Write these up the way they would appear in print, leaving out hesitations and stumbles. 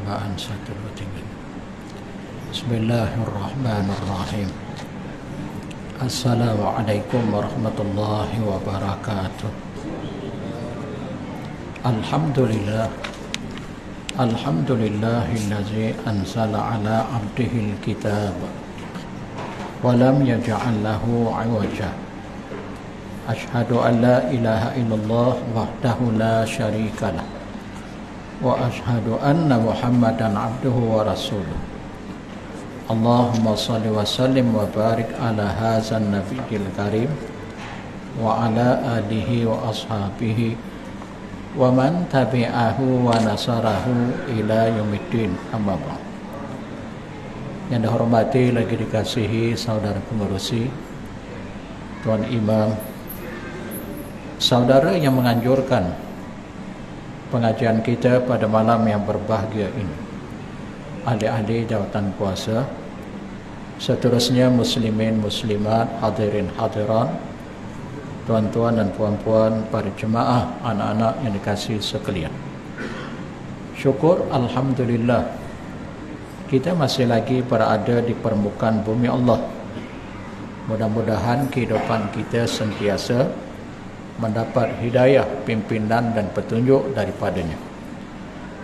perjumpaan 123. Bismillahirrahmanirrahim. Assalamualaikum warahmatullahi wabarakatuh. Alhamdulillah. Alhamdulillahillazi anzala ala abdihil kitab wa lam yaj'al lahu 'iwaja. Ashhadu an la ilaha illallah wahdahu la syarikalah wa ashhadu anna Muhammadan abduhu wa rasuluh. Allahumma salli wa sallim wa barik ala hadzal nabiyil karim wa ala alihi wa ashabihi wa man tabi'ahu wa nasarahu ila yaumiddin, amma ba'd. Yang dihormati lagi dikasihi saudara pengurusi, Tuan Imam, saudara yang menganjurkan pengajian kita pada malam yang berbahagia ini, ahli-ahli jawatan kuasa, seterusnya muslimin muslimat, hadirin hadirat, tuan-tuan dan puan-puan, para jemaah, anak-anak yang dikasihi sekalian. Syukur alhamdulillah kita masih lagi berada di permukaan bumi Allah. Mudah-mudahan kehidupan kita sentiasa mendapat hidayah, pimpinan dan petunjuk daripadanya.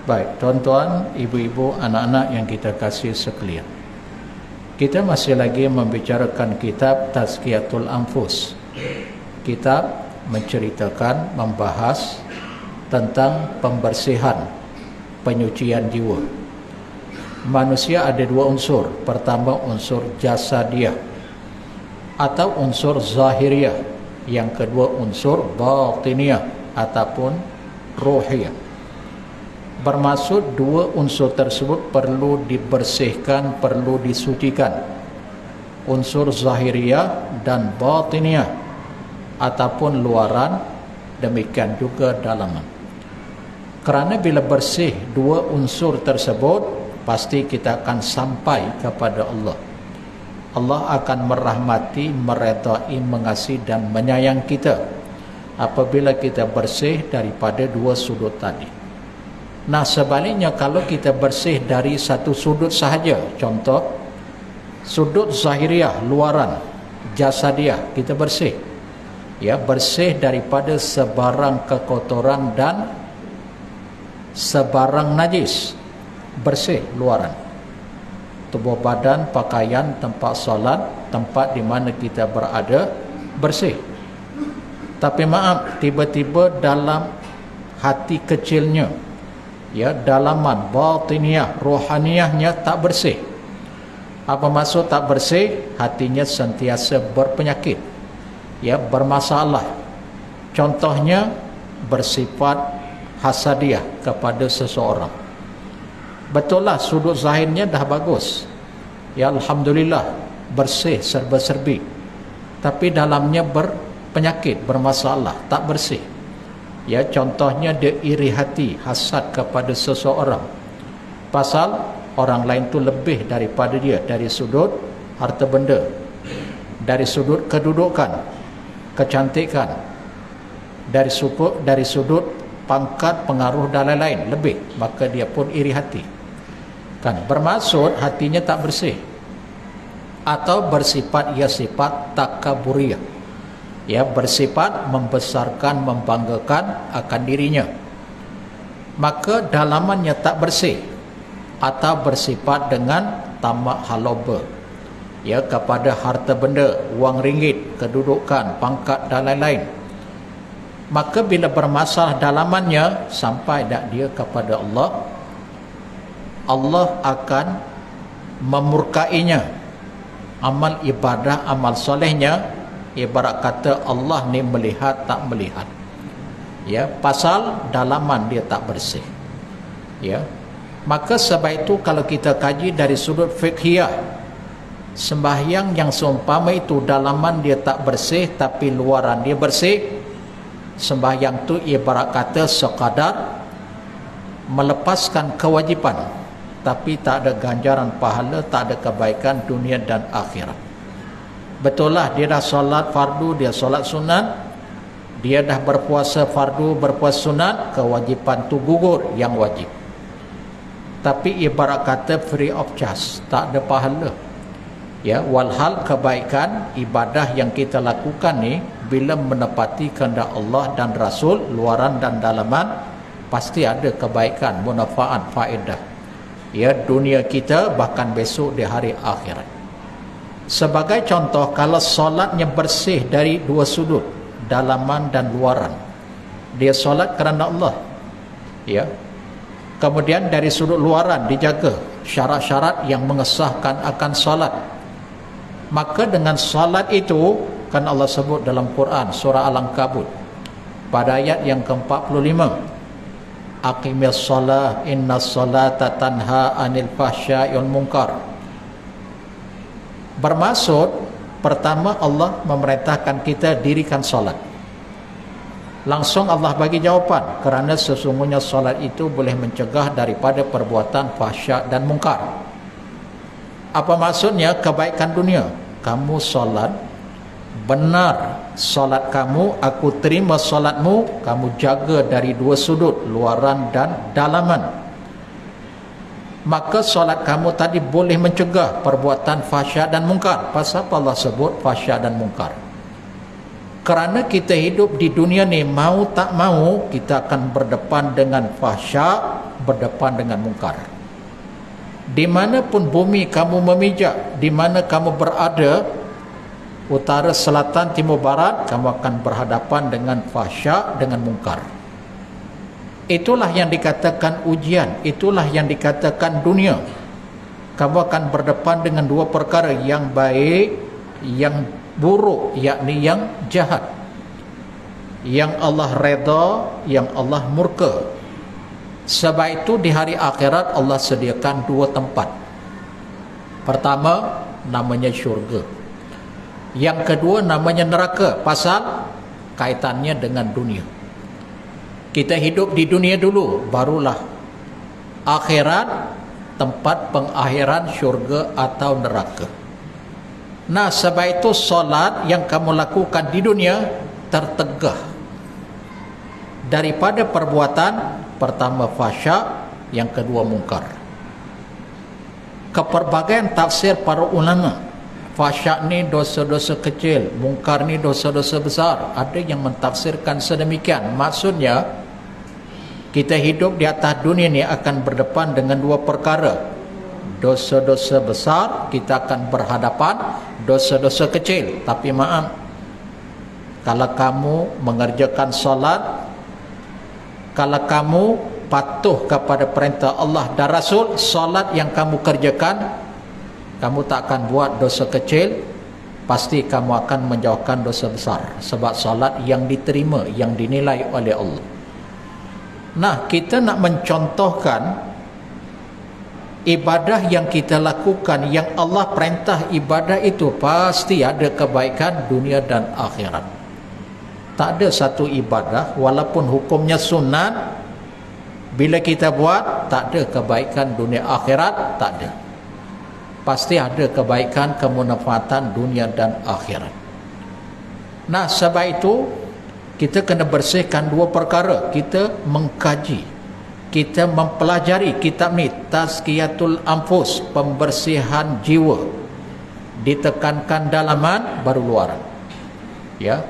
Baik, tuan-tuan, ibu-ibu, anak-anak yang kita kasih sekalian, kita masih lagi membicarakan kitab Tazkiyatul Anfus. Kitab menceritakan, membahas tentang pembersihan, penyucian jiwa. Manusia ada dua unsur. Pertama, unsur jasadiah atau unsur zahiriah. Yang kedua, unsur batiniah ataupun ruhiyah. Bermaksud dua unsur tersebut perlu dibersihkan, perlu disucikan. Unsur zahiriah dan batiniah ataupun luaran, demikian juga dalaman. Kerana bila bersih dua unsur tersebut, pasti kita akan sampai kepada Allah. Allah akan merahmati, meredai, mengasihi dan menyayang kita apabila kita bersih daripada dua sudut tadi. Nah, sebaliknya kalau kita bersih dari satu sudut sahaja, contoh sudut zahiriah, luaran, jasadiah, kita bersih, ya, bersih daripada sebarang kekotoran dan sebarang najis, bersih luaran, tubuh badan, pakaian, tempat solat, tempat di mana kita berada, bersih. Tapi maaf, tiba-tiba dalam hati kecilnya, ya, dalaman batiniah, rohaniahnya tak bersih. Apa maksud tak bersih? Hatinya sentiasa berpenyakit, ya, bermasalah. Contohnya bersifat hasadiah kepada seseorang. Betul lah, sudut zahirnya dah bagus, ya, alhamdulillah, bersih, serba-serbi, tapi dalamnya berpenyakit, bermasalah, tak bersih. Ya, contohnya dia iri hati, hasad kepada seseorang pasal orang lain tu lebih daripada dia, dari sudut harta benda, dari sudut kedudukan, kecantikan, dari sudut pangkat, pengaruh dan lain-lain, lebih, maka dia pun iri hati. Kan, bermaksud hatinya tak bersih, atau bersifat, ia sifat takaburiyah, ya, bersifat membesarkan, membanggakan akan dirinya, maka dalamannya tak bersih, atau bersifat dengan tamak haloba, ya, kepada harta benda, wang ringgit, kedudukan, pangkat dan lain-lain. Maka bila bermasalah dalamannya, sampai dak dia kepada Allah, Allah akan memurkainya. Amal ibadah, amal solehnya, ibarat kata Allah ni melihat tak melihat, ya, pasal dalaman dia tak bersih, ya. Maka sebab itu kalau kita kaji dari sudut fiqhiyah, sembahyang yang seumpama itu dalaman dia tak bersih tapi luaran dia bersih, sembahyang tu ibarat kata sekadar melepaskan kewajipan, tapi tak ada ganjaran pahala, tak ada kebaikan dunia dan akhirat. Betul lah, dia dah solat fardu, dia solat sunat, dia dah berpuasa fardu, berpuasa sunat, kewajipan tu gugur yang wajib. tapi ibarat kata free of charge, tak ada pahala. Ya, walhal kebaikan ibadah yang kita lakukan ni bila menepati kehendak Allah dan Rasul, luaran dan dalaman, pasti ada kebaikan, manfaat, faedah. Ya, dunia kita bahkan besok di hari akhirat. Sebagai contoh, kalau solatnya bersih dari dua sudut, dalaman dan luaran, dia solat kerana Allah. Ya. Kemudian dari sudut luaran dijaga syarat-syarat yang mengesahkan akan solat. Maka dengan solat itu, kan Allah sebut dalam Quran surah Al-Ankabut pada ayat yang ke-45, aqimis shalah innas salata tanha anil fahsya'i wal munkar. Bermaksud, pertama Allah memerintahkan kita dirikan solat. Langsung Allah bagi jawapan, kerana sesungguhnya solat itu boleh mencegah daripada perbuatan fahsya' dan mungkar. Apa maksudnya? Kebaikan dunia. Kamu solat, benar solat kamu, aku terima solatmu, kamu jaga dari dua sudut, luaran dan dalaman. Maka solat kamu tadi boleh mencegah perbuatan fahsya' dan mungkar. Pasal apa Allah sebut fahsya' dan mungkar? Kerana kita hidup di dunia ni, mau tak mau kita akan berdepan dengan fahsya', berdepan dengan mungkar. Di mana pun bumi kamu memijak, di mana kamu berada, utara, selatan, timur, barat, kamu akan berhadapan dengan fahsya', dengan mungkar. Itulah yang dikatakan ujian, itulah yang dikatakan dunia. Kamu akan berdepan dengan dua perkara, yang baik, yang buruk, yakni yang jahat. Yang Allah redha, yang Allah murka. Sebab itu di hari akhirat Allah sediakan dua tempat. Pertama namanya syurga, yang kedua namanya neraka. Pasal kaitannya dengan dunia. Kita hidup di dunia dulu, barulah akhirat tempat pengakhiran syurga atau neraka. Nah, sebab itu solat yang kamu lakukan di dunia tertegah daripada perbuatan, pertama fahsya', yang kedua mungkar. Keperbagaian tafsir para ulama, fahsya' ni dosa-dosa kecil, mungkar ni dosa-dosa besar. Ada yang mentafsirkan sedemikian. Maksudnya, kita hidup di atas dunia ni akan berdepan dengan dua perkara. Dosa-dosa besar, kita akan berhadapan dosa-dosa kecil. Tapi maaf, kalau kamu mengerjakan solat, kalau kamu patuh kepada perintah Allah dan Rasul, solat yang kamu kerjakan, kamu tak akan buat dosa kecil, pasti kamu akan menjauhkan dosa besar. Sebab solat yang diterima, yang dinilai oleh Allah. Nah, kita nak mencontohkan ibadah yang kita lakukan, yang Allah perintah ibadah itu pasti ada kebaikan dunia dan akhirat. Tak ada satu ibadah walaupun hukumnya sunat, bila kita buat tak ada kebaikan dunia akhirat, tak ada. Pasti ada kebaikan, kemanfaatan dunia dan akhirat. Nah, sebab itu kita kena bersihkan dua perkara. Kita mengkaji, kita mempelajari kitab ni, Tazkiyatul Anfus, pembersihan jiwa. Ditekankan dalaman baru luaran. Ya.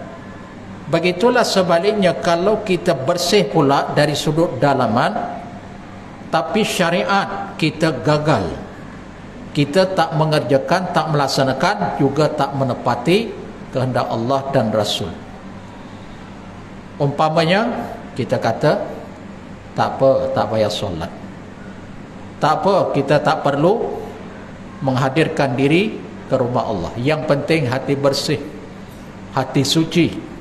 Begitulah sebaliknya, kalau kita bersih pula dari sudut dalaman, tapi syariat kita gagal, kita tak mengerjakan, tak melaksanakan, juga tak menepati kehendak Allah dan Rasul. Umpamanya kita kata, tak apa, tak payah solat, tak apa, kita tak perlu menghadirkan diri ke rumah Allah, yang penting hati bersih, hati suci.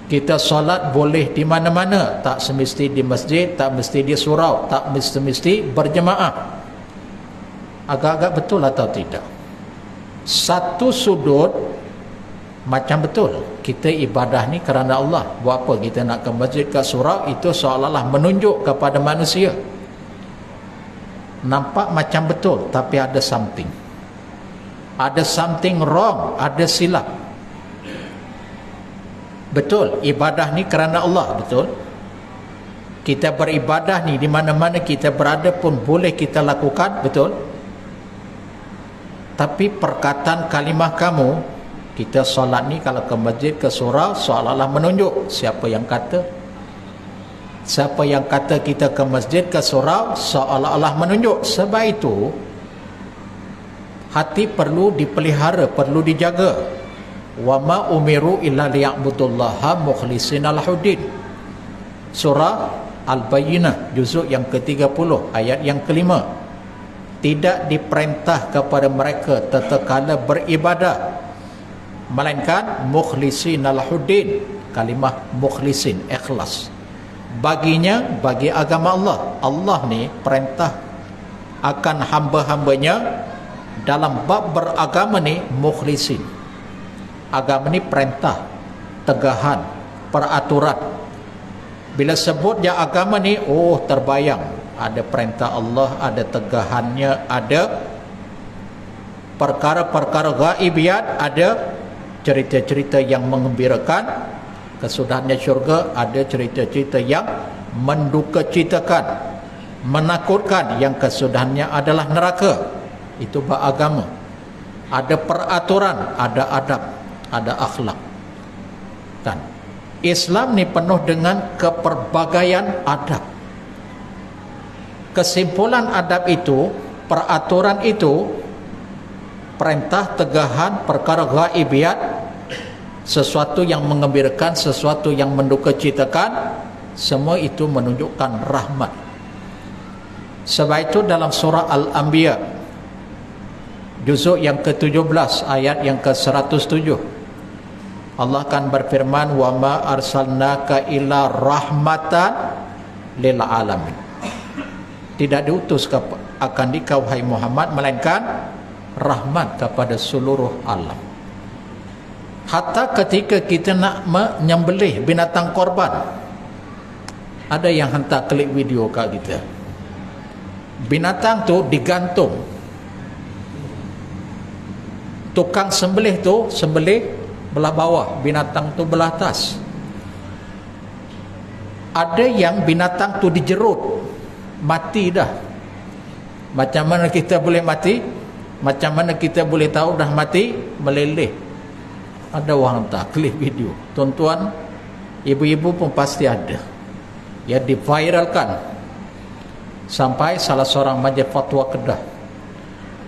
Kita solat boleh di mana-mana, tak semesti di masjid, tak mesti di surau, tak mesti berjemaah. Agak-agak betul atau tidak? Satu sudut macam betul, kita ibadah ni kerana Allah. Buat apa kita nak ke masjid, ke surau? Itu seolah-olah menunjuk kepada manusia. Nampak macam betul, tapi ada something. Ada something wrong, ada silap. Betul, ibadah ni kerana Allah, betul. Kita beribadah ni di mana-mana kita berada pun boleh kita lakukan, betul? Tapi perkataan kalimah kamu, kita solat ni kalau ke masjid, ke surau, seolah-olah menunjuk. Siapa yang kata? Siapa yang kata kita ke masjid, ke surau, seolah-olah menunjuk. Sebab itu hati perlu dipelihara, perlu dijaga. Wa ma umiru illa liya'budullaha mukhlishina lahuddin. Surah Al-Bayyinah juzuk yang ke-30 ayat yang ke-5. Tidak diperintah kepada mereka tatkala beribadah melainkan mukhlishina lahuddin. Kalimah mukhlisin, ikhlas. Baginya, bagi agama Allah. Allah ni perintah akan hamba-hambanya dalam bab beragama ni mukhlisin. Agama ni perintah, tegahan, peraturan. Bila sebut dia agama ni, oh terbayang ada perintah Allah, ada tegahannya, ada perkara-perkara ghaibiyat, ada cerita-cerita yang mengembirakan, kesudahannya syurga, ada cerita-cerita yang mendukacitakan, menakutkan, yang kesudahannya adalah neraka. Itu bab agama. Ada peraturan, ada adab, ada akhlak. Kan? Islam ni penuh dengan keperbagaian adab. Kesimpulan adab itu, peraturan itu, perintah, tegahan, perkara ghaibiyat, sesuatu yang mengembirakan, sesuatu yang mendukacitakan, semua itu menunjukkan rahmat. Sebab itu dalam surah Al-Anbiya juzuk yang ke-17 ayat yang ke-107, Allah akan berfirman, wa ma arsalnaka illa rahmatan lil alamin. Tidak diutus akan dikau hai Muhammad melainkan rahmat kepada seluruh alam. Hatta ketika kita nak menyembelih binatang korban, ada yang hantar klip video kat kita. Binatang tu digantung. Tukang sembelih tu sembelih belah bawah, binatang tu belah atas. Ada yang binatang tu dijerut, mati dah. Macam mana kita boleh mati? Macam mana kita boleh tahu dah mati? Meleleh. Ada orang hantar klip video. Tuan-tuan, ibu-ibu pun pasti ada. Ya, diviralkan sampai salah seorang majlis fatwa Kedah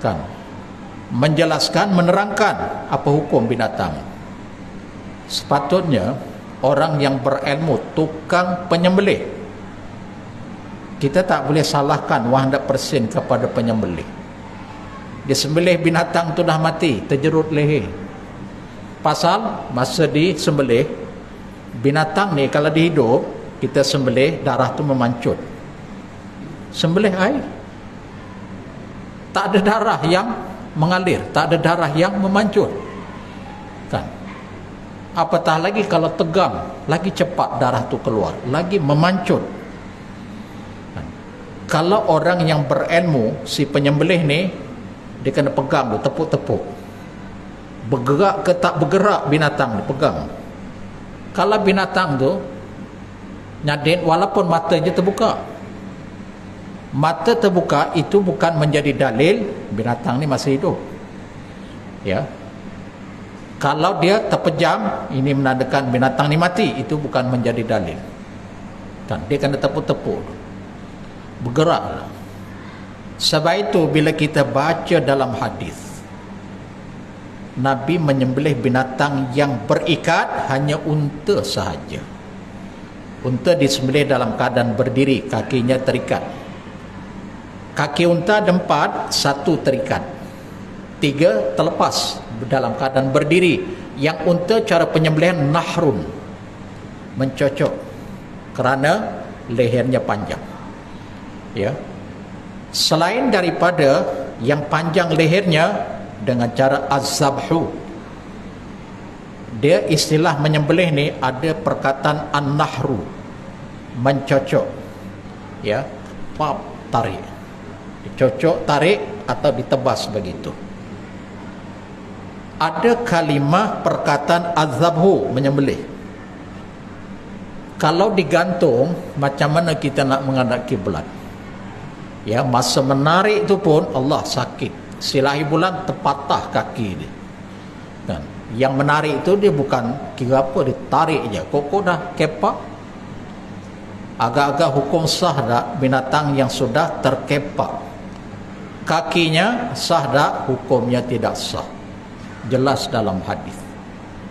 kan menjelaskan, menerangkan apa hukum binatang. Sepatutnya orang yang berilmu, tukang penyembelih, kita tak boleh salahkan 100% kepada penyembelih. Dia sembelih binatang tu dah mati, terjerut leher. Pasal masa disembelih binatang ni, kalau dihidup kita sembelih, darah tu memancut. Sembelih air, tak ada darah yang mengalir, tak ada darah yang memancut kan. Apatah lagi kalau tegang, lagi cepat darah tu keluar, lagi memancut. Kalau orang yang berilmu, si penyembelih ni, dia kena pegang tu, tepuk-tepuk. Bergerak ke tak bergerak binatang ni, pegang. Kalau binatang tu nyadin, walaupun matanya terbuka, mata terbuka, itu bukan menjadi dalil binatang ni masih hidup. Ya. Kalau dia terpejam, ini menandakan binatang ni mati, itu bukan menjadi dalil. Kan dia kena tepuk-tepuk, bergerak. Sebab itu bila kita baca dalam hadis, Nabi menyembelih binatang yang berikat hanya unta sahaja. Unta disembelih dalam keadaan berdiri, kakinya terikat. Kaki unta ada 4, 1 terikat, 3 terlepas dalam keadaan berdiri. Yang unta cara penyembelihan nahrun, mencocok, kerana lehernya panjang. Ya. Selain daripada yang panjang lehernya, dengan cara az-zabhu, dia istilah menyembelih ni ada perkataan an-nahru, mencocok. Ya, pap, tarik, dicocok, tarik, atau ditebas begitu. Ada kalimah perkataan az-zabhu, menyembelih. Kalau digantung, macam mana kita nak menghadap kiblat? Ya, masa menarik itu pun Allah sakit. Silahi bulan terpatah kaki dia. Kan? Yang menarik itu dia bukan kira apa, dia tarik je. Kok dah kepak. Agak-agak hukum sah dah binatang yang sudah terkepak. Kakinya sah dah, hukumnya tidak sah. Jelas dalam hadis.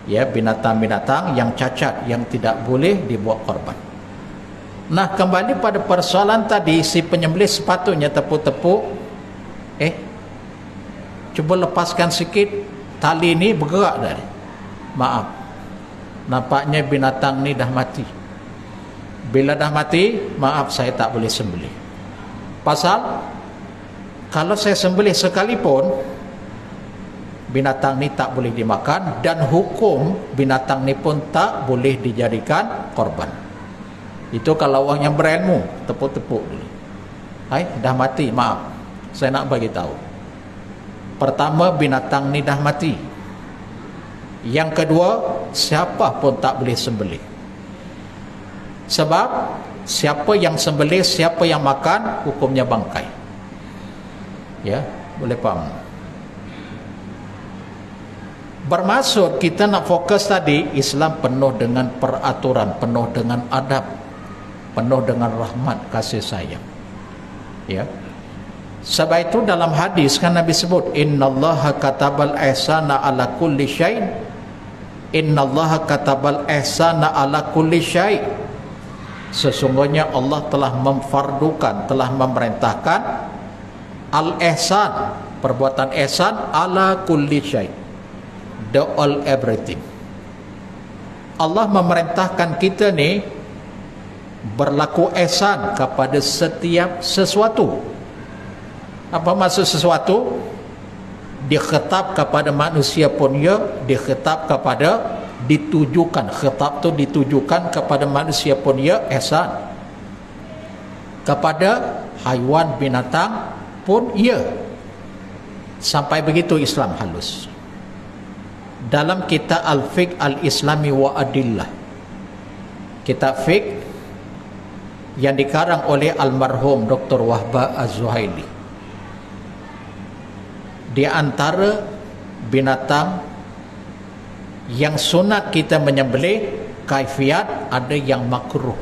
Ya, binatang-binatang yang cacat yang tidak boleh dibuat korban. Nah, kembali pada persoalan tadi, si penyembelih sepatutnya tepuk-tepuk. Cuba lepaskan sikit, tali ni bergerak dah. Maaf, nampaknya binatang ni dah mati. Bila dah mati, maaf, saya tak boleh sembelih. Pasal kalau saya sembelih sekalipun, binatang ni tak boleh dimakan, dan hukum binatang ni pun tak boleh dijadikan korban. Itu kalau orang yang berilmu, tepuk-tepuk dulu. Dah mati, maaf, saya nak bagi tahu. Pertama, binatang ni dah mati. Yang kedua, siapa pun tak boleh sembelih. Sebab siapa yang sembelih, siapa yang makan, hukumnya bangkai. Ya, boleh faham? Bermaksud kita nak fokus tadi, Islam penuh dengan peraturan, penuh dengan adab, penuh dengan rahmat, kasih sayang. Ya. Sebab itu dalam hadis kan Nabi sebut, innallaha katabal ihsana ala kulli syai'. Innallaha katabal ihsana ala kulli syai'. Sesungguhnya Allah telah memfardukan, telah memerintahkan al-ihsan, perbuatan ihsan ala kulli syai'. The all everything. Allah memerintahkan kita ni berlaku ihsan kepada setiap sesuatu. Apa maksud sesuatu? Dikhitab kepada manusia pun ya, dikhitab kepada, ditujukan, khitab tu ditujukan kepada manusia pun ya, ihsan. Kepada haiwan binatang pun ya. Sampai begitu Islam halus. Dalam kitab Al-Fiqh Al-Islami wa Adillah, kitab fiqh yang dikarang oleh almarhum Dr. Wahbah Az-Zuhaili, di antara binatang yang sunat kita menyembelih, kaifiat ada yang makruh.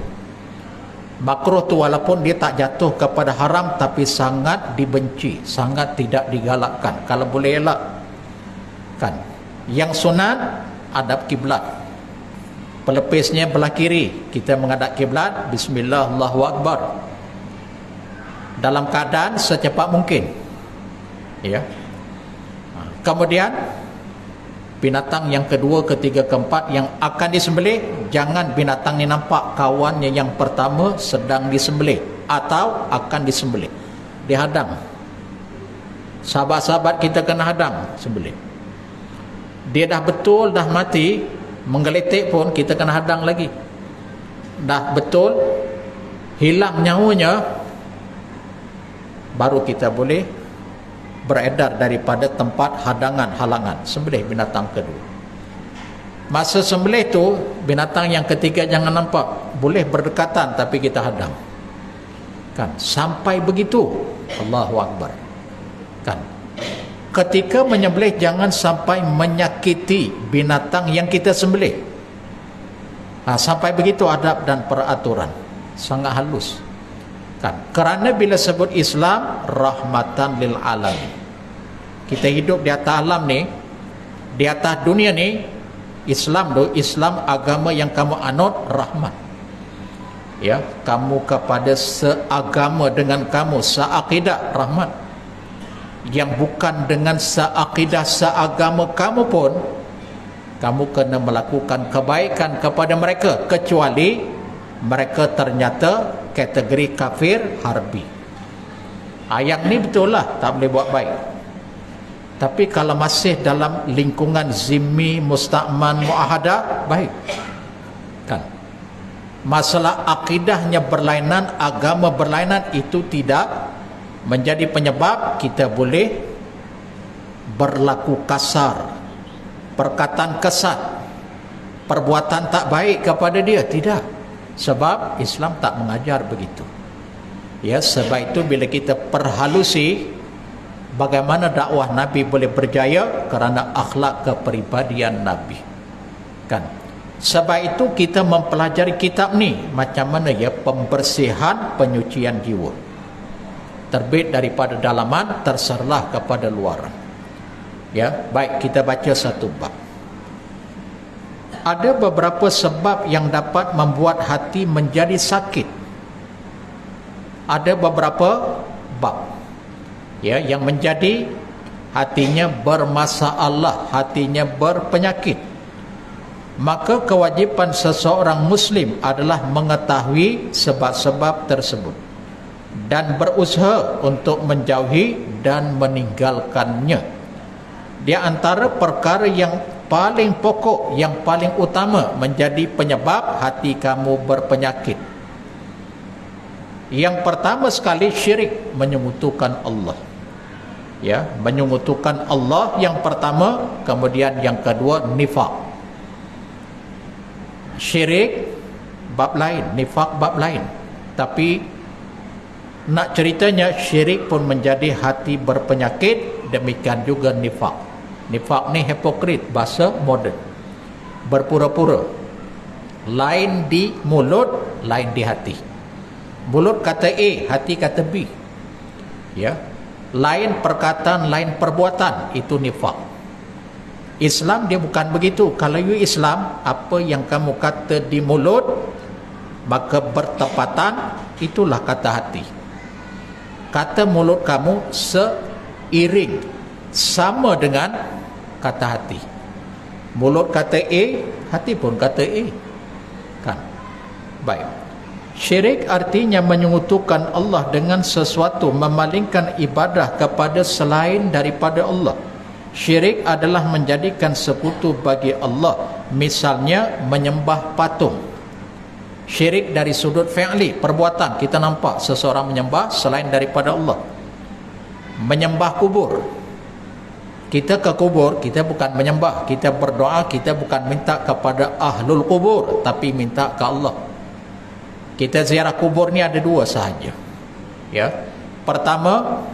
Makruh tu walaupun dia tak jatuh kepada haram, tapi sangat dibenci, sangat tidak digalakkan. Kalau boleh elak kan. Yang sunat, hadap kiblat. Pelepisnya belah kiri, kita menghadap kiblat, bismillah, Allahu Akbar, dalam keadaan secepat mungkin. Ya. Kemudian binatang yang kedua, ketiga, keempat yang akan disembelih, jangan binatang ni nampak kawannya yang pertama sedang disembelih atau akan disembelih, dihadang. Sahabat-sahabat kita kena hadang sembelih. Dia dah betul dah mati, menggeletik pun kita kena hadang lagi. Dah betul hilang nyawanya, baru kita boleh beredar daripada tempat hadangan, halangan, sembelih binatang kedua. Masa sembelih tu, binatang yang ketiga jangan nampak, boleh berdekatan tapi kita hadang. Kan, sampai begitu. Allahu Akbar. Kan, ketika menyembelih jangan sampai menyakiti binatang yang kita sembelih. Sampai begitu adab dan peraturan, sangat halus. Kan, kerana bila sebut Islam rahmatan lil alamin, kita hidup di atas alam ni, di atas dunia ni, Islam tu, Islam agama yang kamu anut rahmat. Ya, kamu kepada seagama dengan kamu, seakidah, rahmat. Yang bukan dengan seakidah, seagama kamu pun, kamu kena melakukan kebaikan kepada mereka, kecuali mereka ternyata kategori kafir harbi. Ayat ni betul lah, tak boleh buat baik. Tapi kalau masih dalam lingkungan zimmi, musta'man, muahadah, baik. Kan, masalah akidahnya berlainan, agama berlainan, itu tidak menjadi penyebab kita boleh berlaku kasar, perkataan kesat, perbuatan tak baik kepada dia. Tidak. Sebab Islam tak mengajar begitu. Ya, sebab itu bila kita perhalusi bagaimana dakwah Nabi boleh berjaya kerana akhlak kepribadian Nabi. Kan? Sebab itu kita mempelajari kitab ni macam mana ya pembersihan penyucian jiwa. Terbit daripada dalaman, terserlah kepada luaran. Ya, baik kita baca satu bab. Ada beberapa sebab yang dapat membuat hati menjadi sakit. Ada beberapa bab ya yang menjadi hatinya bermasalah, hatinya berpenyakit. Maka kewajipan seseorang muslim adalah mengetahui sebab-sebab tersebut dan berusaha untuk menjauhi dan meninggalkannya. Di antara perkara yang paling pokok, yang paling utama menjadi penyebab hati kamu berpenyakit, yang pertama sekali syirik, menyekutukan Allah. Ya, menyekutukan Allah yang pertama, kemudian yang kedua nifak. Syirik bab lain, nifak bab lain. Tapi nak ceritanya syirik pun menjadi hati berpenyakit, demikian juga nifak. Nifak ni hipokrit, bahasa moden. Berpura-pura. Lain di mulut, lain di hati. Mulut kata A, hati kata B. Ya. Lain perkataan, lain perbuatan, itu nifak. Islam dia bukan begitu. Kalau you Islam, apa yang kamu kata di mulut maka bertepatan, itulah kata hati. Kata mulut kamu seiring, sama dengan kata hati. Mulut kata A, hati pun kata A. Kan? Baik. Syirik artinya menyekutukan Allah dengan sesuatu, memalingkan ibadah kepada selain daripada Allah. Syirik adalah menjadikan sekutu bagi Allah, misalnya menyembah patung. Syirik dari sudut fi'li, perbuatan, kita nampak seseorang menyembah selain daripada Allah. Menyembah kubur, kita ke kubur, kita bukan menyembah, kita berdoa, kita bukan minta kepada ahlul kubur, tapi minta ke Allah. Kita ziarah kubur ni ada dua sahaja. Ya. Pertama,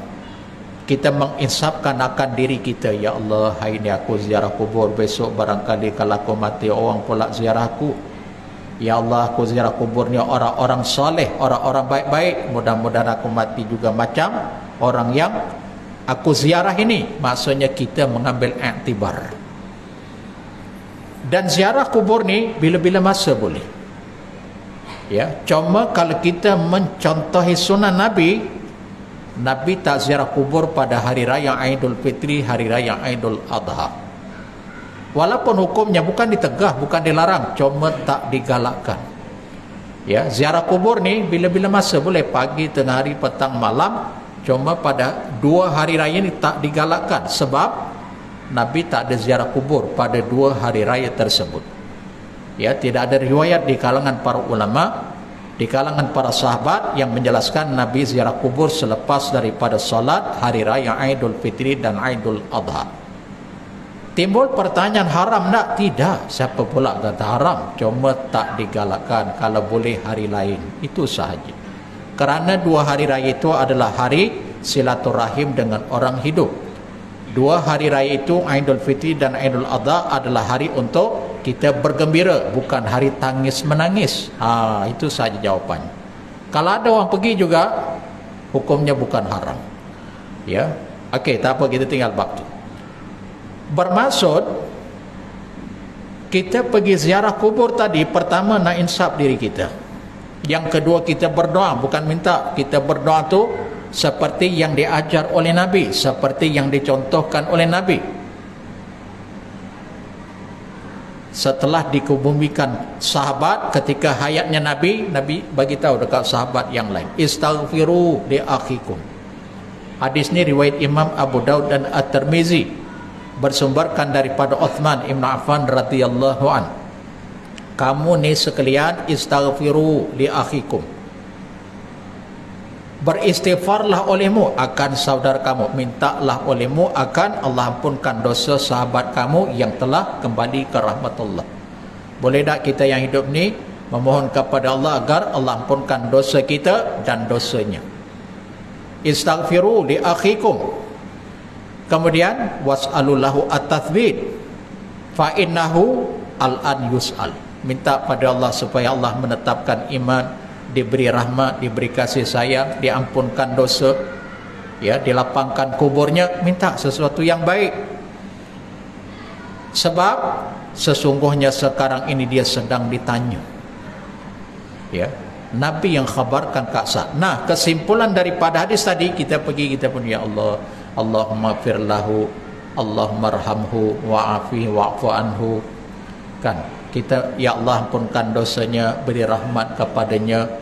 kita menginsafkan akan diri kita, ya Allah, hari ni aku ziarah kubur, besok barangkali kalau aku mati orang pula ziarah aku. Ya Allah, aku ziarah kubur ni orang-orang soleh, orang-orang baik-baik, mudah-mudahan aku mati juga macam orang yang aku ziarah ini. Maksudnya kita mengambil iktibar. Dan ziarah kubur ni bila-bila masa boleh. Ya, cuma kalau kita mencontohi sunnah Nabi, Nabi tak ziarah kubur pada hari raya Aidul Fitri, hari raya Aidul Adha. Walaupun hukumnya bukan ditegah, bukan dilarang, cuma tak digalakkan. Ya, ziarah kubur ni bila-bila masa boleh, pagi, tengah hari, petang, malam. Cuma pada 2 hari raya ni tak digalakkan, sebab Nabi tak ada ziarah kubur pada 2 hari raya tersebut. Ya, tidak ada riwayat di kalangan para ulama, di kalangan para sahabat yang menjelaskan Nabi ziarah kubur selepas daripada solat hari raya Aidul Fitri dan Aidul Adha. Timbul pertanyaan, haram tak? Tidak. Siapa pula kata haram? Cuma tak digalakkan, kalau boleh hari lain. Itu sahaja. Kerana 2 hari raya itu adalah hari silaturahim dengan orang hidup. 2 hari raya itu, Aidul Fitri dan Aidul Adha, adalah hari untuk kita bergembira, bukan hari tangis menangis. Itu saja jawapannya. Kalau ada orang pergi juga, hukumnya bukan haram. Ya, okey, tak apa, kita tinggal bab tu. Bermaksud kita pergi ziarah kubur tadi, pertama nak insaf diri kita. Yang kedua, kita berdoa, bukan minta. Kita berdoa tu seperti yang diajar oleh Nabi, seperti yang dicontohkan oleh Nabi. Setelah dikebumikan sahabat ketika hayatnya Nabi, Nabi bagi tahu dekat sahabat yang lain, istaghfiru li akhikum. Hadis ni riwayat Imam Abu Daud dan At-Tirmizi, bersumberkan daripada Uthman Ibn Affan radhiyallahu an. Kamu ni sekalian istaghfiru li akhikum, beristighfarlah olehmu akan saudara kamu, mintalah olehmu akan Allah ampunkan dosa sahabat kamu yang telah kembali ke rahmatullah. Boleh tak kita yang hidup ni Memohon kepada Allah agar Allah ampunkan dosa kita dan dosanya. Istaghfiru li akhikum. Kemudian was'alulahu at-tathbit fa innahu al-an yus'al. Minta pada Allah supaya Allah menetapkan iman, diberi rahmat, diberi kasih sayang, diampunkan dosa, ya, dilapangkan kuburnya. Minta sesuatu yang baik. Sebab sesungguhnya sekarang ini dia sedang ditanya. Ya, Nabi yang khabarkan Ka'sah. Nah, kesimpulan daripada hadis tadi, kita pun ya Allah, Allahumma firlahu, Allahumma arhamhu wa'afihi wa'fu anhu. Kan, kita ya Allah ampunkan dosanya, beri rahmat kepadanya,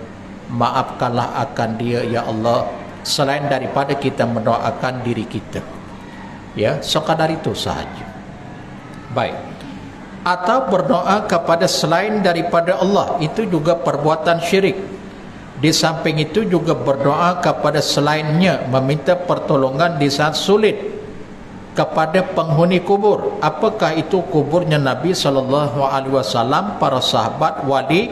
maafkanlah akan dia ya Allah. Selain daripada kita mendoakan diri kita, ya, sekadar itu sahaja. Baik. Atau berdoa kepada selain daripada Allah, itu juga perbuatan syirik. Di samping itu juga berdoa kepada selainnya, meminta pertolongan di saat sulit kepada penghuni kubur. Apakah itu kuburnya Nabi SAW, para sahabat, wali,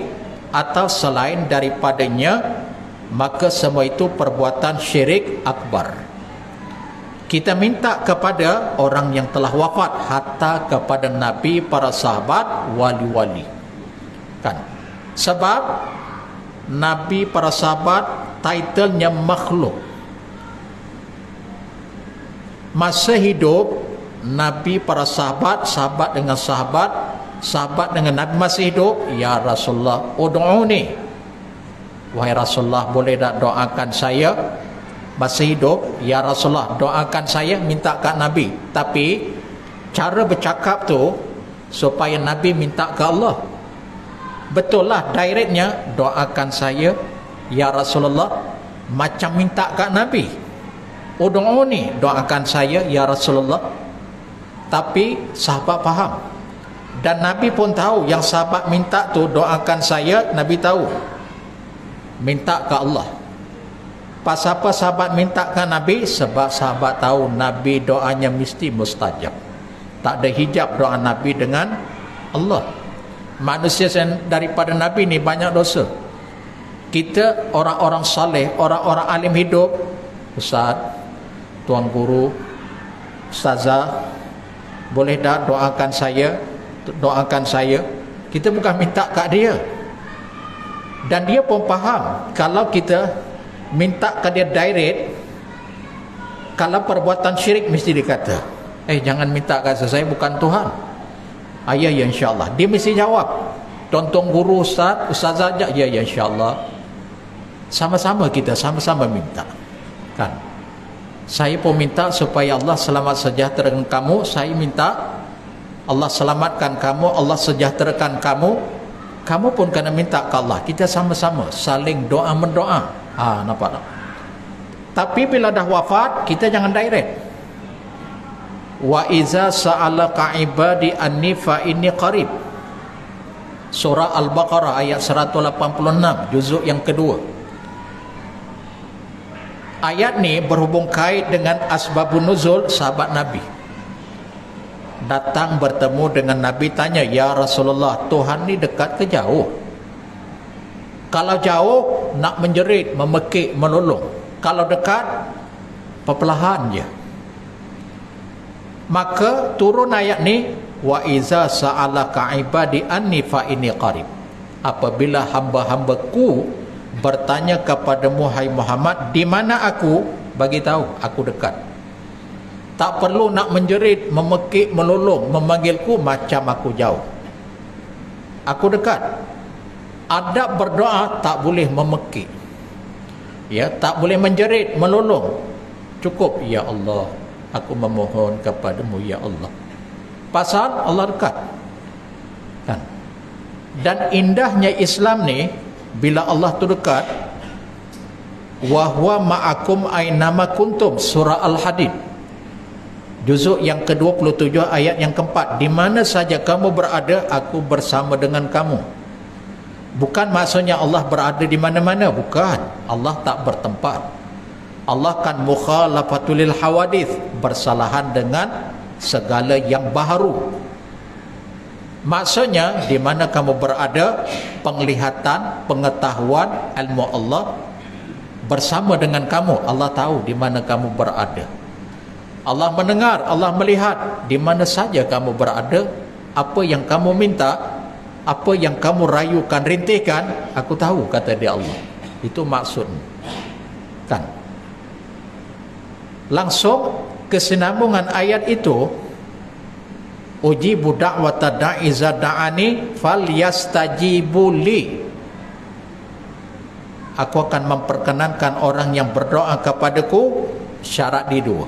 atau selain daripadanya, maka semua itu perbuatan syirik akbar. Kita minta kepada orang yang telah wafat, hatta kepada Nabi, para sahabat, wali-wali. Kan? Sebab Nabi, para sahabat, titlenya makhluk. Masa hidup Nabi, para sahabat, sahabat dengan sahabat, sahabat dengan Nabi masih hidup, ya Rasulullah, ud'uni. Wahai Rasulullah, boleh tak doakan saya? Masih hidup, ya Rasulullah, doakan saya, minta kat Nabi. Tapi cara bercakap tu supaya Nabi minta ke Allah. Betul lah, directnya doakan saya, ya Rasulullah, macam minta kat Nabi. Ud'uni, doakan saya, ya Rasulullah. Tapi sahabat faham, dan Nabi pun tahu yang sahabat minta tu doakan saya. Nabi tahu minta ke Allah. Pasal apa sahabat minta ke Nabi? Sebab sahabat tahu Nabi doanya mesti mustajab. Tak ada hijab doa Nabi dengan Allah. Manusia daripada Nabi ni banyak dosa. Kita orang-orang saleh, orang-orang alim hidup, ustaz, tuan guru, ustazah, boleh tak doakan saya? Doakan saya. Kita bukan minta kat dia. Dan dia pun faham kalau kita minta ke dia direct, kalau perbuatan syirik mesti dikata, jangan minta kat saya, bukan Tuhan. Ya insyaAllah. Dia mesti jawab, tonton guru, ustaz, ustazah aja, ya insyaAllah. Sama-sama kita, sama-sama minta. Kan? Saya pun minta supaya Allah selamat sejahtera dengan kamu. Saya minta Allah selamatkan kamu, Allah sejahterakan kamu. Kamu pun kena minta ke Allah. Kita sama-sama saling doa mendoa. Nampak tak? Tapi bila dah wafat, kita jangan direct. Wa iza sa'alaka ibadi anni fa inni qarib. Surah Al-Baqarah ayat 186, juzuk yang kedua. Ayat ni berhubung kait dengan asbabun nuzul sahabat Nabi. Datang bertemu dengan Nabi, tanya, ya Rasulullah, Tuhan ni dekat ke jauh? Kalau jauh, nak menjerit, memekik, melolong. Kalau dekat, perlahan je. Maka turun ayat ni, wa iza sa'alaka ibadi anni fa inni qarib. Apabila hamba-hambaku bertanya kepadamu, hai Muhammad, di mana aku? Bagi tahu, aku dekat. Tak perlu nak menjerit, memekik, melolong, memanggilku macam aku jauh. Aku dekat. Adab berdoa tak boleh memekik, ya, tak boleh menjerit, melolong. Cukup, ya Allah, aku memohon kepadamu, ya Allah. Pasal Allah dekat. Kan? Dan indahnya Islam ni, bila Allah tu dekat, wa huwa ma'akum aynama kuntum, surah Al-Hadid, juzuk yang ke-27 ayat yang keempat. Di mana saja kamu berada, aku bersama dengan kamu. Bukan maksudnya Allah berada di mana-mana, bukan. Allah tak bertempat. Allah kan mukhalafatul hawadith, bersalahan dengan segala yang baharu. Maksudnya, di mana kamu berada, penglihatan, pengetahuan, ilmu Allah bersama dengan kamu. Allah tahu di mana kamu berada. Allah mendengar, Allah melihat di mana saja kamu berada. Apa yang kamu minta, apa yang kamu rayukan, rintihkan, aku tahu, kata dia Allah. Itu maksud. Kan? Langsung kesinambungan ayat itu, ujibu da'wata da'i iza da'ani falyastajibu li. Aku akan memperkenankan orang yang berdoa kepadaku, syarat di dua.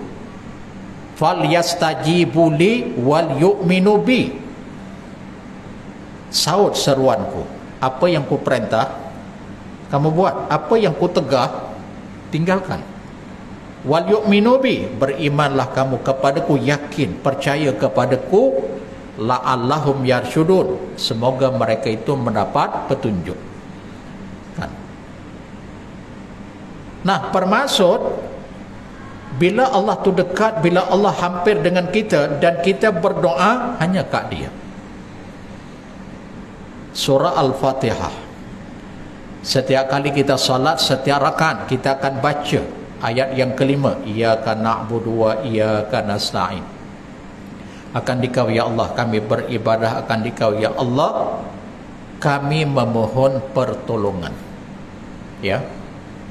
Falyastajibu li wal yu'minu bi. Saut seruanku. Apa yang ku perintah, kamu buat. Apa yang ku tegah, tinggalkan. Wal yu'minu bi, berimanlah kamu kepadaku, yakin, percaya kepadaku, la'allahum yarsyudun, semoga mereka itu mendapat petunjuk. Kan? Nah, bermaksud bila Allah tu dekat, bila Allah hampir dengan kita dan kita berdoa hanya kat dia. Surah Al-Fatihah, setiap kali kita salat, setiap rakaat kita akan baca ayat yang kelima, iyyaka na'budu wa iyyaka nasta'in. Akan dikau ya Allah kami beribadah, akan dikau ya Allah kami memohon pertolongan. Ya,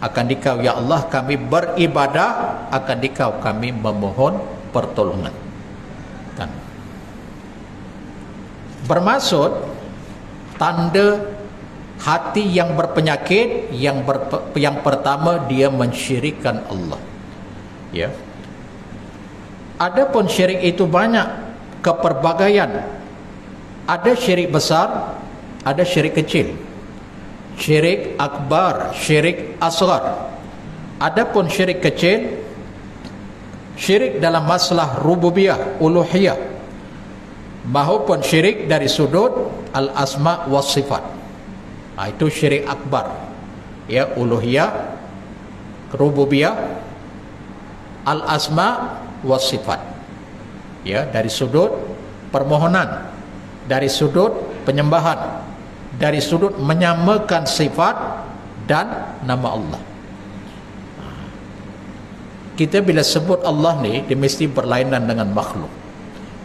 akan dikau ya Allah kami beribadah, akan dikau kami memohon pertolongan. Kan? Bermaksud tanda hati yang berpenyakit, yang pertama dia mensyirikkan Allah. Ya. Adapun syirik itu banyak, keperbagaian. Ada syirik besar, ada syirik kecil. Syirik akbar, syirik asghar. Adapun syirik kecil, syirik dalam masalah rububiyah, uluhiyah, maupun syirik dari sudut al-asma wa sifat. Itu syirik akbar. Ya, uluhiyah, rububiyah, al-asma wa sifat. Ya, dari sudut permohonan, dari sudut penyembahan, dari sudut menyamakan sifat dan nama Allah. Kita bila sebut Allah ni, dia mesti berlainan dengan makhluk.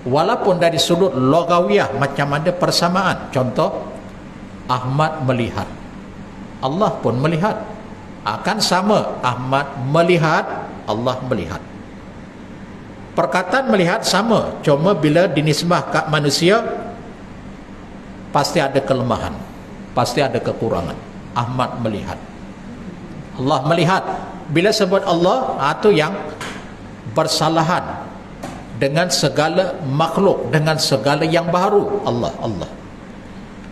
Walaupun dari sudut logawiyah macam ada persamaan. Contoh, Ahmad melihat, Allah pun melihat. Akan sama, Ahmad melihat, Allah melihat. Perkataan melihat sama, cuma bila dinisbah kat manusia pasti ada kelemahan, pasti ada kekurangan. Ahmad melihat, Allah melihat. Bila sebut Allah, itu yang bersalahan dengan segala makhluk, dengan segala yang baru.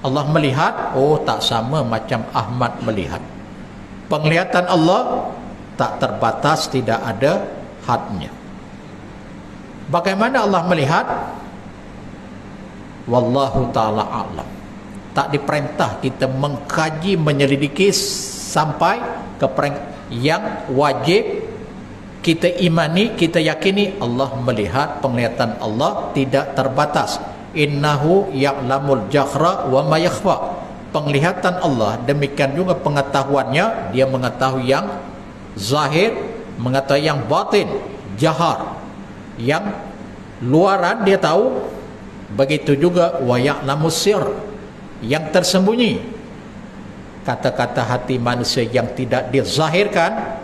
Allah melihat, oh tak sama macam Ahmad melihat. Penglihatan Allah tak terbatas, tidak ada hadnya. Bagaimana Allah melihat? Wallahu ta'ala a'lam. Tak diperintah kita mengkaji, menyelidiki sampai ke yang wajib kita imani, kita yakini. Allah melihat, penglihatan Allah tidak terbatas. Innahu ya'lamul jahra wa ma yakhfa. Penglihatan Allah demikian juga pengetahuannya, dia mengetahui yang zahir, mengetahui yang batin, jahar, yang luaran dia tahu. Begitu juga wa ya'lamus sir, yang tersembunyi, kata-kata hati manusia yang tidak dizahirkan,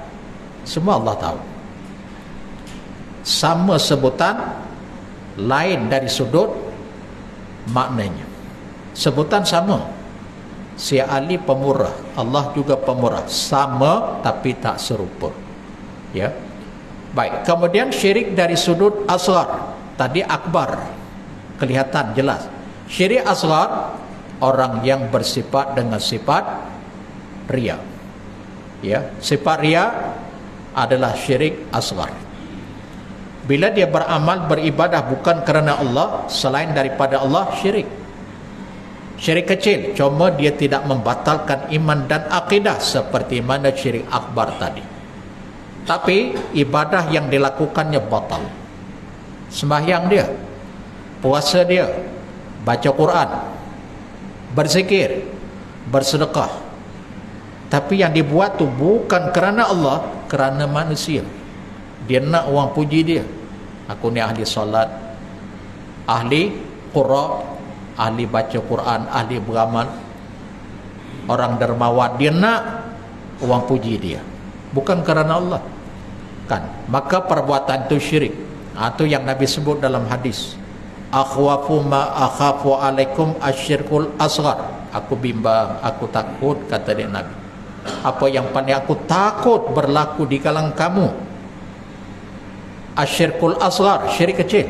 semua Allah tahu. Sama sebutan, lain dari sudut maknanya. Sebutan sama. Si Ali pemurah, Allah juga pemurah, sama tapi tak serupa. Ya. Baik, kemudian syirik dari sudut asghar, tadi akbar, kelihatan jelas. Syirik asghar, orang yang bersifat dengan sifat riya. Ya, sifat riya adalah syirik asghar. Bila dia beramal, beribadah bukan kerana Allah, selain daripada Allah, syirik. Syirik kecil, cuma dia tidak membatalkan iman dan akidah seperti mana syirik akbar tadi. Tapi ibadah yang dilakukannya batal. Sembahyang dia, puasa dia, baca Quran, berzikir, bersedekah. Tapi yang dibuat tu bukan kerana Allah, kerana manusia. Dia nak orang puji dia. Aku ni ahli solat, ahli qura, ahli baca Quran, ahli beramal, orang dermawan. Dia nak orang puji dia, bukan kerana Allah. Kan? Maka perbuatan itu syirik. Itu yang Nabi sebut dalam hadis. Akhwafu ma akhafu alaikum asyirkul asghar. Aku bimbang, aku takut, kata dia Nabi. Apa yang paling aku takut berlaku di kalangan kamu? Asyirkul asghar, syirik kecil.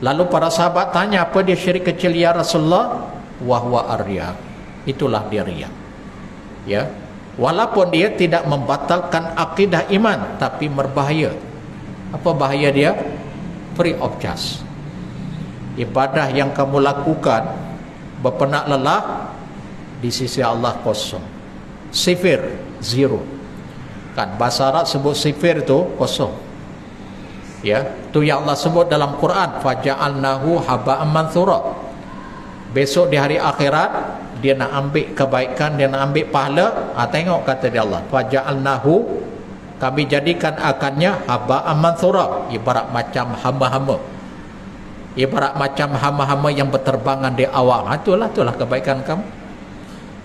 Lalu para sahabat tanya, apa dia syirik kecil ya Rasulullah? Wahwa ar-riya. Itulah dia riya. Ya. Walaupun dia tidak membatalkan akidah iman, tapi berbahaya. Apa bahaya dia? Free of charge. Ibadah yang kamu lakukan berpenak lelah, di sisi Allah kosong. Sifir, zero. Kan bahasa Arab sebut sifir itu kosong. Ya, tu yang Allah sebut dalam Quran, faja'alnahu haba'an manthura. Besok di hari akhirat dia nak ambil kebaikan, dia nak ambil pahala. Tengok kata dia Allah, faja'alnahu, kami jadikan akannya haba'an manthura, ibarat macam hama-hama. Ibarat macam hama-hama yang berterbangan di awal. Itulah kebaikan kamu.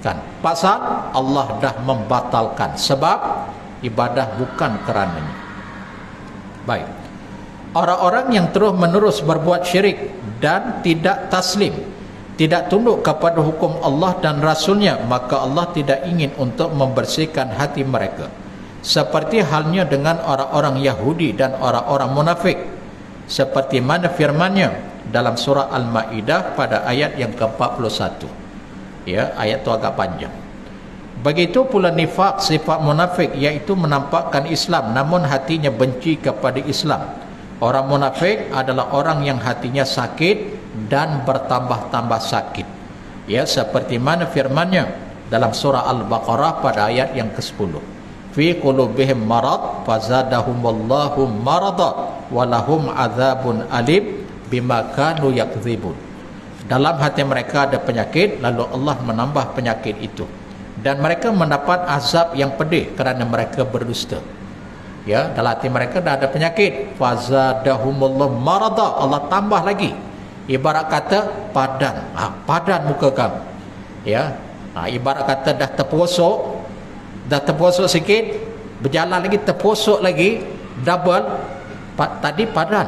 Kan? Pasal Allah dah membatalkan, sebab ibadah bukan kerananya. Baik. Orang-orang yang terus menerus berbuat syirik dan tidak taslim, tidak tunduk kepada hukum Allah dan Rasulnya, maka Allah tidak ingin untuk membersihkan hati mereka. Seperti halnya dengan orang-orang Yahudi dan orang-orang munafik. Seperti mana firman-Nya dalam surah Al-Ma'idah pada ayat yang ke-41. Ya, ayat itu agak panjang. Begitu pula nifaq, sifat munafik, iaitu menampakkan Islam namun hatinya benci kepada Islam. Orang munafik adalah orang yang hatinya sakit dan bertambah-tambah sakit. Ya, seperti mana firman-Nya dalam surah Al-Baqarah pada ayat yang ke-10. Fi qulubihim marad fazadahumullahu marada walahum adzabun alim bima kanu yakdzibun. Dalam hati mereka ada penyakit, lalu Allah menambah penyakit itu, dan mereka mendapat azab yang pedih kerana mereka berdusta. Ya, dalam hati mereka dah ada penyakit, fazadahumullahu marada, Allah tambah lagi. Ibarat kata padan, padan muka kamu. Ya, ibarat kata dah terposok sikit, berjalan lagi terposok lagi, double. Tadi padan,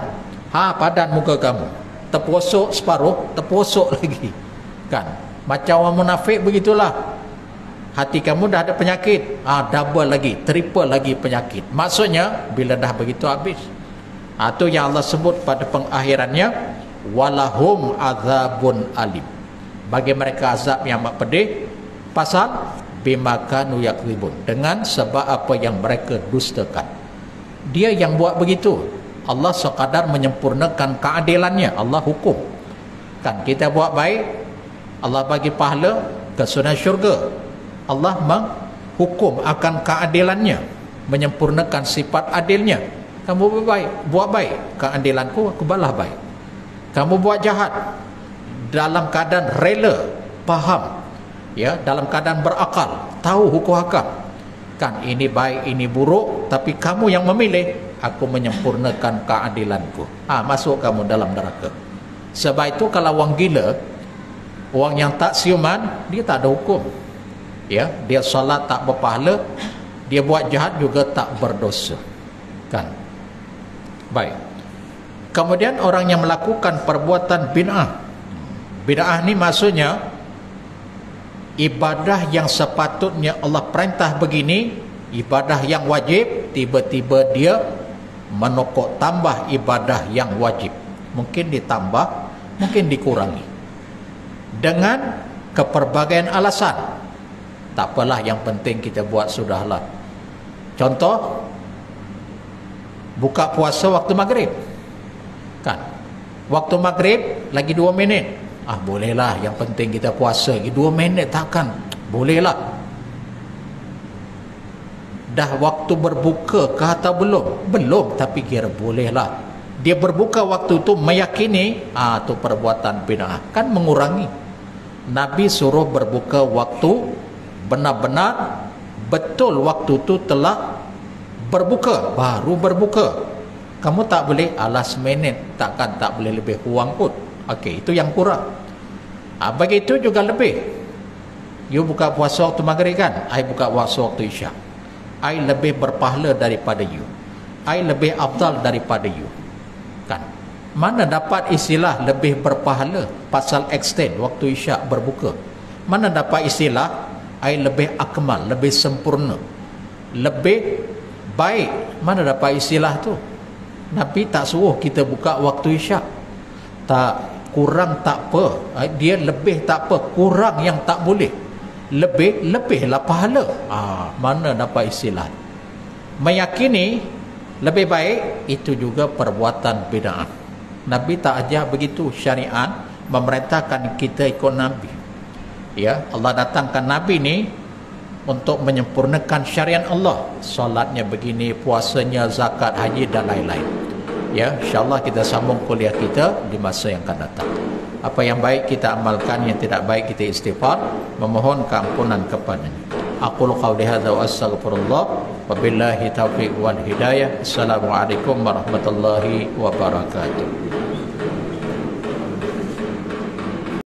padan muka kamu, terposok separuh, terposok lagi. Kan, macam orang munafik begitulah. Hati kamu dah ada penyakit, double lagi, triple lagi penyakit. Maksudnya bila dah begitu habis. Itu yang Allah sebut pada pengakhirannya, walahum azabun alim. Bagi mereka azab yang amat pedih. Pasal bima kanu yakdzibun, dengan sebab apa yang mereka dustakan. Dia yang buat begitu. Allah sekadar menyempurnakan keadilannya. Allah hukum. Kan kita buat baik, Allah bagi pahala, kesudahan syurga. Allah menghukum akan keadilannya, menyempurnakan sifat adilnya. Kamu buat baik, keadilanku aku balas baik. Kamu buat jahat, dalam keadaan rela, faham, ya, dalam keadaan berakal, tahu hukum hakam. Kan ini baik, ini buruk, tapi kamu yang memilih, aku menyempurnakan keadilanku. Masuk kamu dalam neraka. Sebab itu kalau orang gila, orang yang tak siuman, dia tak ada hukum. Ya, dia solat tak berpahala, dia buat jahat juga tak berdosa. Kan? Baik. Kemudian orang yang melakukan perbuatan bid'ah. Bid'ah ni maksudnya ibadah yang sepatutnya Allah perintah begini, ibadah yang wajib, tiba-tiba dia menokok tambah ibadah yang wajib. Mungkin ditambah, mungkin dikurangi, dengan keperbagaian alasan. Tak apalah, yang penting kita buat sudahlah. Contoh, buka puasa waktu maghrib. Kan, waktu maghrib lagi 2 minit, bolehlah, yang penting kita puasa lagi 2 minit, takkan bolehlah. Dah waktu berbuka ke atau belum? Belum, tapi kira bolehlah. Dia berbuka waktu itu meyakini itu perbuatan bid'ah, kan mengurangi. Nabi suruh berbuka waktu benar-benar betul waktu itu telah berbuka, baru berbuka. Kamu tak boleh last minute, takkan tak boleh lebih kurang pun. Okey, itu yang kurang. Begitu juga lebih. You buka puasa waktu maghrib kan, I buka puasa waktu isyak, I lebih berpahala daripada you, I lebih afdal daripada you. Kan? Mana dapat istilah lebih berpahala pasal extend waktu isyak berbuka? Mana dapat istilah I lebih akmal, lebih sempurna, lebih baik? Mana dapat istilah tu? Nabi tak suruh kita buka waktu isyak. Tak kurang tak apa, dia lebih tak apa, kurang yang tak boleh, lebihlah pahala. Mana dapat istilah? Meyakini lebih baik itu juga perbuatan bid'ah. Nabi tak ajar begitu. Syariat memerintahkan kita ikut Nabi. Ya, Allah datangkan Nabi ni untuk menyempurnakan syariat Allah. Solatnya begini, puasanya, zakat, haji dan lain-lain. Ya, insya-Allah kita sambung kuliah kita di masa yang akan datang. Apa yang baik kita amalkan, yang tidak baik kita istighfar, memohon keampunan kepadanya. Aqulu qawli hadza wa astaghfirullah wa billahi taufiq wal hidayah. Assalamualaikum warahmatullahi wabarakatuh.